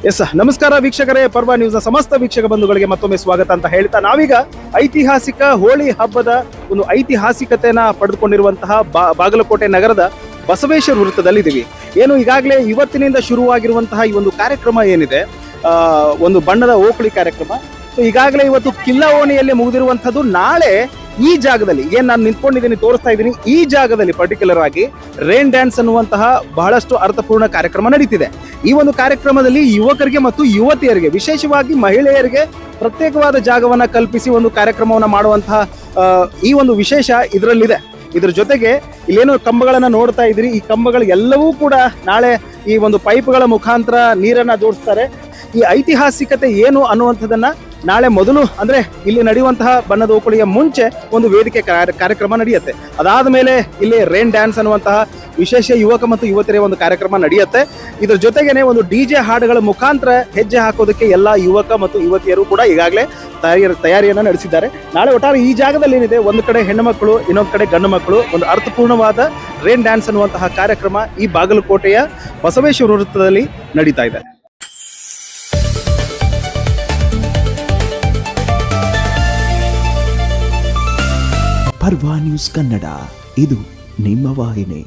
S ನಮಸ್ಕಾರ ವೀಕ್ಷಕರೇ, ಪರ್ವ ನ್ಯೂಸ್ನ ಸಮಸ್ತ ವೀಕ್ಷಕ ಬಂಧುಗಳಿಗೆ ಮತ್ತೊಮ್ಮೆ ಸ್ವಾಗತ ಅಂತ ಹೇಳ್ತಾ ನಾವೀಗ ಐತಿಹಾಸಿಕ ಹೋಳಿ ಹಬ್ಬದ ಒಂದು ಐತಿಹಾಸಿಕತೆಯನ್ನ ಪಡೆದುಕೊಂಡಿರುವಂತಹ ಬಾಗಲಕೋಟೆ ನಗರದ ಬಸವೇಶ್ವರ ವೃತ್ತದಲ್ಲಿದ್ದೀವಿ. ಏನು ಈಗಾಗಲೇ ಇವತ್ತಿನಿಂದ ಶುರುವಾಗಿರುವಂತಹ ಈ ಒಂದು ಕಾರ್ಯಕ್ರಮ ಏನಿದೆ, ಒಂದು ಬಣ್ಣದ ಓಕುಳಿ ಕಾರ್ಯಕ್ರಮ. ಸೊ ಈಗಾಗಲೇ ಇವತ್ತು ಕಿಲ್ಲಾ ಮುಗಿದಿರುವಂತದ್ದು. ನಾಳೆ ಈ ಜಾಗದಲ್ಲಿ ಏನ್ ನಾನು ನಿಂತ್ಕೊಂಡಿದ್ದೀನಿ, ತೋರಿಸ್ತಾ ಇದ್ದೀನಿ, ಈ ಜಾಗದಲ್ಲಿ ಪರ್ಟಿಕ್ಯುಲರ್ ಆಗಿ ರೇನ್ ಡ್ಯಾನ್ಸ್ ಅನ್ನುವಂತಹ ಬಹಳಷ್ಟು ಅರ್ಥಪೂರ್ಣ ಕಾರ್ಯಕ್ರಮ ನಡೀತಿದೆ. ಈ ಒಂದು ಕಾರ್ಯಕ್ರಮದಲ್ಲಿ ಯುವಕರಿಗೆ ಮತ್ತು ಯುವತಿಯರಿಗೆ, ವಿಶೇಷವಾಗಿ ಮಹಿಳೆಯರಿಗೆ ಪ್ರತ್ಯೇಕವಾದ ಜಾಗವನ್ನ ಕಲ್ಪಿಸಿ ಒಂದು ಕಾರ್ಯಕ್ರಮವನ್ನ ಮಾಡುವಂತಹ ಈ ಒಂದು ವಿಶೇಷ ಇದರಲ್ಲಿದೆ. ಇದ್ರ ಜೊತೆಗೆ ಇಲ್ಲೇನು ಕಂಬಗಳನ್ನ ನೋಡ್ತಾ ಇದ್ರಿ, ಈ ಕಂಬಗಳು ಎಲ್ಲವೂ ಕೂಡ ನಾಳೆ ಈ ಒಂದು ಪೈಪ್ಗಳ ಮುಖಾಂತರ ನೀರನ್ನ ಜೋಡಿಸ್ತಾರೆ. ಈ ಐತಿಹಾಸಿಕತೆ ಏನು ಅನ್ನುವಂಥದ್ದನ್ನ ನಾಳೆ ಮೊದಲು ಅಂದ್ರೆ ಇಲ್ಲಿ ನಡೆಯುವಂತಹ ಬಣ್ಣದ ಓಕುಳಿಯ ಮುಂಚೆ ಒಂದು ವೇದಿಕೆ ಕಾರ್ಯಕ್ರಮ ನಡೆಯುತ್ತೆ. ಅದಾದ ಮೇಲೆ ಇಲ್ಲಿ ರೇನ್ ಡ್ಯಾನ್ಸ್ ಅನ್ನುವಂತಹ ವಿಶೇಷ ಯುವಕ ಮತ್ತು ಯುವತಿಯರ ಒಂದು ಕಾರ್ಯಕ್ರಮ ನಡೆಯುತ್ತೆ. ಇದ್ರ ಜೊತೆಗೇನೆ ಒಂದು ಡಿಜೆ ಹಾಡುಗಳ ಮುಖಾಂತರ ಹೆಜ್ಜೆ ಹಾಕೋದಕ್ಕೆ ಎಲ್ಲಾ ಯುವಕ ಮತ್ತು ಯುವತಿಯರು ಕೂಡ ಈಗಾಗಲೇ ತಯಾರಿಯನ್ನ ನಡೆಸಿದ್ದಾರೆ. ನಾಳೆ ಒಟ್ಟಾರೆ ಈ ಜಾಗದಲ್ಲಿ ಏನಿದೆ, ಒಂದು ಕಡೆ ಹೆಣ್ಣು ಮಕ್ಕಳು, ಇನ್ನೊಂದು ಕಡೆ ಗಂಡು ಮಕ್ಕಳು, ಒಂದು ಅರ್ಥಪೂರ್ಣವಾದ ರೇನ್ ಡ್ಯಾನ್ಸ್ ಅನ್ನುವಂತಹ ಕಾರ್ಯಕ್ರಮ ಈ ಬಾಗಲಕೋಟೆಯ ಬಸವೇಶ್ವರ ವೃತ್ತದಲ್ಲಿ ನಡೀತಾ ಇದೆ. ಪರ್ವ ನ್ಯೂಸ್ ಕನ್ನಡ, ಇದು ನಿಮ್ಮ ವಾಹಿನಿ.